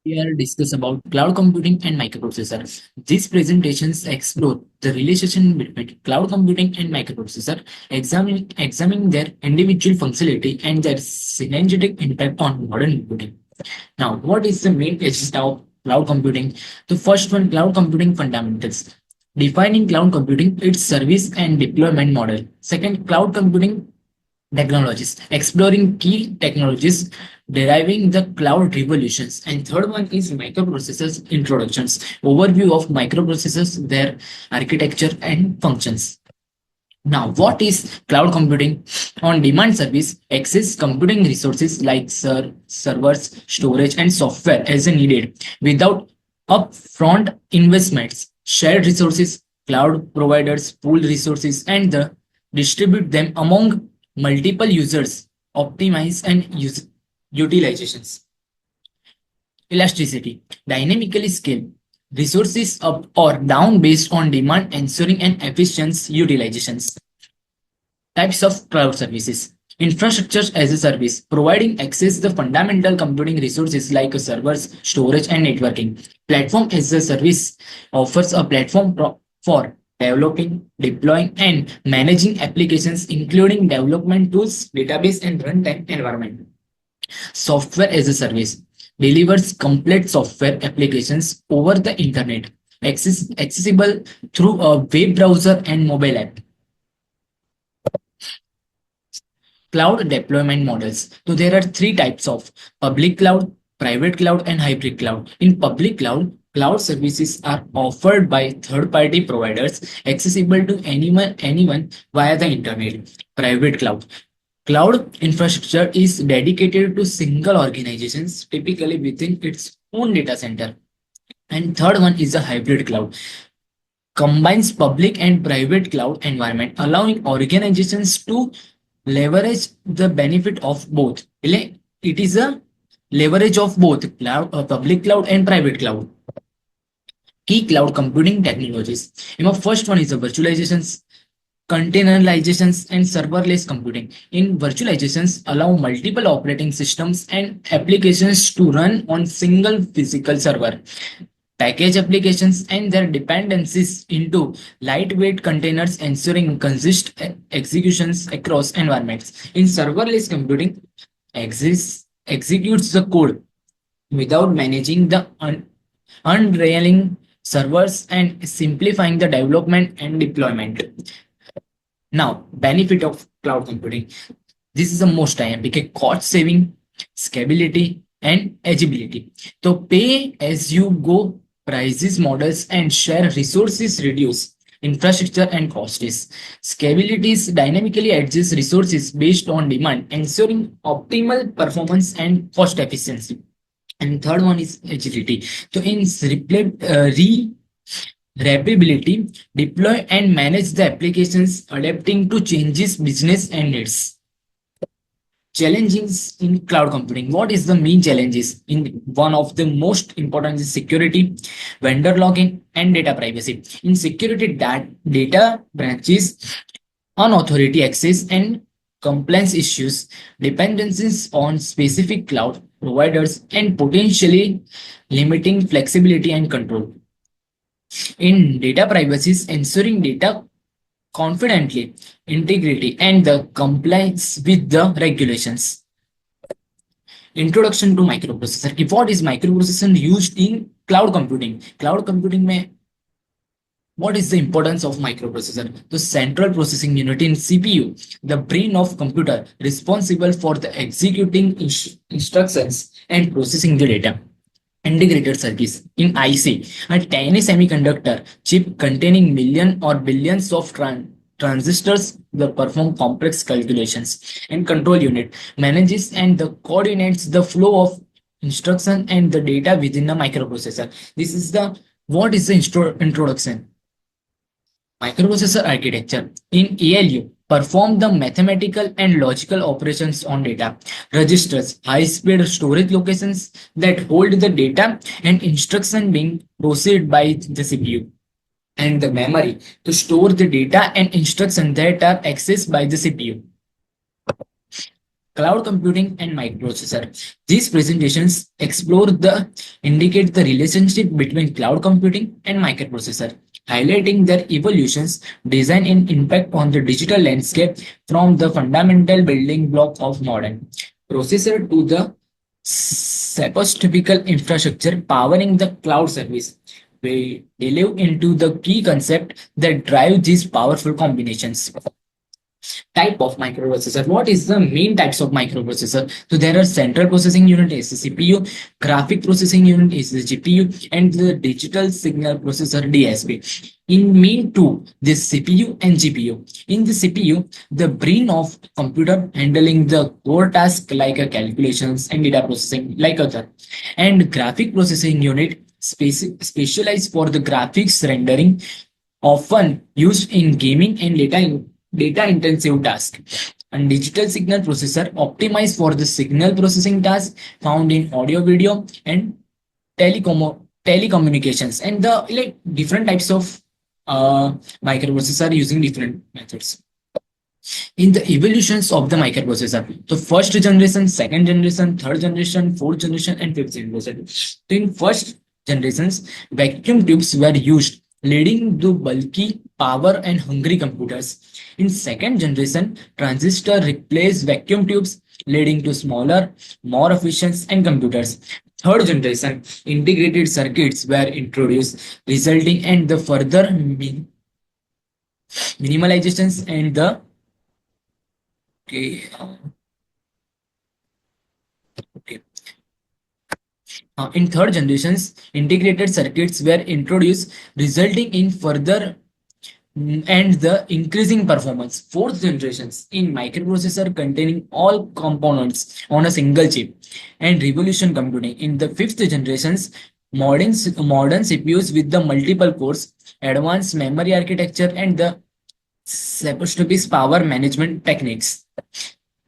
Here discuss about cloud computing and microprocessor. These presentations explore the relationship between cloud computing and microprocessor, examining their individual functionality and their synergetic impact on modern computing. Now, what is the main agenda of cloud computing? The first one, cloud computing fundamentals. Defining cloud computing, its service and deployment model. Second, cloud computing technologies, exploring key technologies deriving the cloud revolutions. And third one is microprocessors introductions, overview of microprocessors, their architecture and functions. Now, what is cloud computing? On demand service, access computing resources like servers, storage, and software as needed without upfront investments. Shared resources, cloud providers pool resources and distribute them among multiple users, optimize and use utilizations. Elasticity, dynamically scale resources up or down based on demand, ensuring an efficient utilizations. Types of cloud services. Infrastructure as a service, providing access to the fundamental computing resources like servers, storage, and networking. Platform as a service offers a platform for developing, deploying, and managing applications, including development tools, database, and runtime environment. Software as a service delivers complete software applications over the internet, accessible through a web browser and mobile app. Cloud deployment models. So there are three types of public cloud, private cloud, and hybrid cloud. In public cloud, cloud services are offered by third-party providers accessible to anyone via the internet. Private cloud. Cloud infrastructure is dedicated to single organizations, typically within its own data center. And third one is a hybrid cloud. Combines public and private cloud environment, allowing organizations to leverage the benefit of both. It is a leverage of both cloud, public cloud and private cloud. Key cloud computing technologies. First one is the virtualizations, containerizations, and serverless computing. In virtualizations, allow multiple operating systems and applications to run on single physical server. Package applications and their dependencies into lightweight containers, ensuring consistent executions across environments. In serverless computing, executes the code without managing the unrailing servers and simplifying the development and deployment. Now, benefit of cloud computing. This is the most IMPK: cost saving, scalability, and agility. So pay as you go prices models and share resources reduce infrastructure and costs. Scalability is dynamically adjust resources based on demand, ensuring optimal performance and cost efficiency. And third one is agility. So in Rapidability, deploy and manage the applications adapting to changes business and needs. Challenges in cloud computing. What is the main challenges? In one of the most important is security, vendor logging, and data privacy. In security, that data branches, unauthority access, and compliance issues, dependencies on specific cloud providers, and potentially limiting flexibility and control. In data privacy, ensuring data confidently, integrity, and the compliance with the regulations. Introduction to microprocessor. What is microprocessor used in cloud computing? Cloud computing में what is the importance of microprocessor? The central processing unit in CPU, the brain of computer responsible for the executing instructions and processing the data. Integrated circuits. In IC, a tiny semiconductor chip containing millions or billions of transistors that perform complex calculations. And control unit manages and coordinates the flow of instruction and the data within the microprocessor. This is the what is the introduction. Microprocessor architecture. In ALU, perform the mathematical and logical operations on data. Registers, high-speed storage locations that hold the data and instruction being processed by the CPU. And the memory, to store the data and instruction that are accessed by the CPU. cloud computing and microprocessor. These presentations explore the indicate the relationship between cloud computing and microprocessor, highlighting their evolutions, design and impact on the digital landscape from the fundamental building block of modern processor to the typical infrastructure powering the cloud service. We delve into the key concept that drive these powerful combinations. Type of microprocessor. What is the main types of microprocessor? So there are central processing unit is the CPU, graphic processing unit is the GPU, and the digital signal processor DSP. In main two, this CPU and GPU. In the CPU, the brain of computer handling the core task like calculations and data processing like other. And graphic processing unit specialized for the graphics rendering, often used in gaming and data intensive tasks. And digital signal processor optimized for the signal processing task found in audio, video, and telecommunications. And the like different types of microprocessor using different methods. In the evolutions of the microprocessor, the first generation, second generation, third generation, fourth generation, and fifth generation. So in first generations, vacuum tubes were used, leading to bulky, power and hungry computers. In second generation, transistor replaced vacuum tubes, leading to smaller, more efficient and computers. Third generation, integrated circuits were introduced, resulting in the further minimalizations and the okay, okay. In third generations, integrated circuits were introduced, resulting in further and the increasing performance. Fourth generations in microprocessor containing all components on a single chip and revolution computing. In the fifth generations, modern CPUs with the multiple cores, advanced memory architecture, and the supposed to be power management techniques.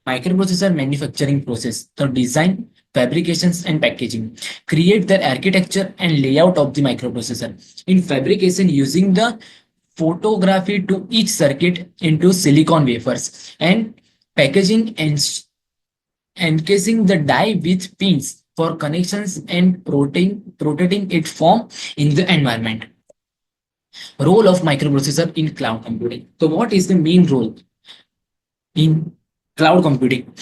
Microprocessor manufacturing process, the design, fabrications, and packaging. Create the architecture and layout of the microprocessor. In fabrication, using the photography to each circuit into silicon wafers and packaging and encasing the die with pins for connections and protecting its form in the environment. Role of microprocessor in cloud computing. So what is the main role in cloud computing?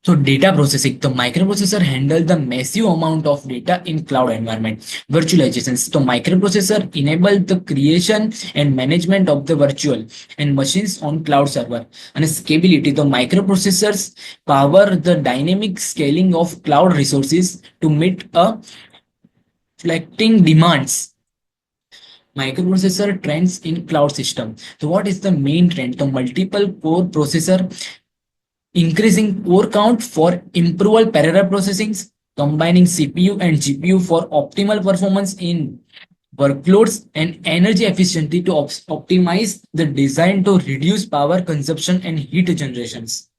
So data processing, the microprocessor handle the massive amount of data in cloud environment. Virtualizations, the microprocessor enable the creation and management of the virtual and machines on cloud server. And scalability, the microprocessors power the dynamic scaling of cloud resources to meet a fluctuating demands. Microprocessor trends in cloud system. So what is the main trend? The multiple core processor, increasing core count for improved parallel processing, combining CPU and GPU for optimal performance in workloads and energy efficiency to optimize the design to reduce power consumption and heat generations.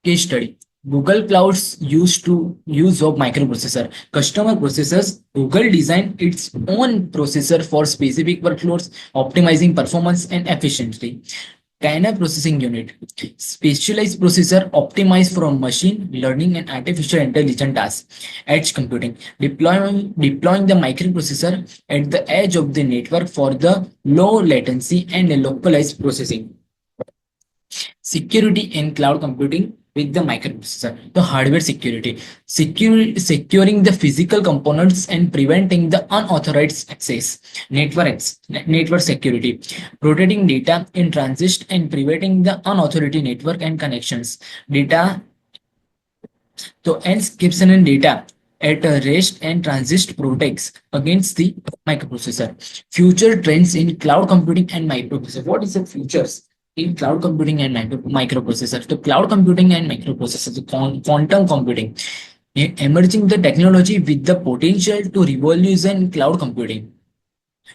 Case study. Google Cloud's use of microprocessor. Customer processors, Google designed its own processor for specific workloads, optimizing performance and efficiency. Dynamic processing unit, specialized processor optimized for machine learning and artificial intelligence tasks. Edge computing, deploying the microprocessor at the edge of the network for the low latency and localized processing. Security in cloud computing with the microprocessor. The hardware security, securing the physical components and preventing the unauthorized access. Network security, protecting data in transit and preventing the unauthorized network and connections. Data, so encryption and data at rest and transit protects against the microprocessor. Future trends in cloud computing and microprocessor. What is the futures in cloud computing and microprocessor? The cloud computing and microprocessor, the quantum computing, emerging the technology with the potential to revolutionize cloud computing.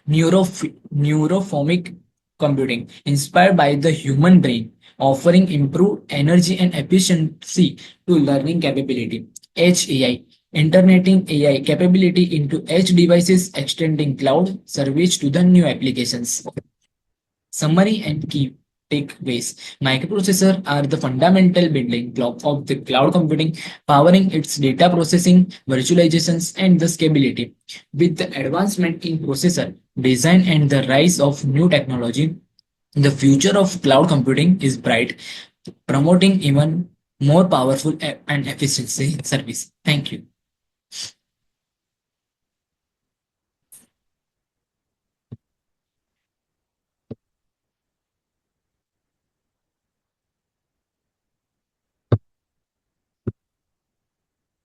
Neuroformic computing, inspired by the human brain, offering improved energy and efficiency to learning capability. Edge AI, interneting AI capability into edge devices, extending cloud service to the new applications. Summary and key takeaways. Microprocessors are the fundamental building block of the cloud computing, powering its data processing, virtualizations, and the scalability. With the advancement in processor design and the rise of new technology, the future of cloud computing is bright, promoting even more powerful and efficiency service. Thank you.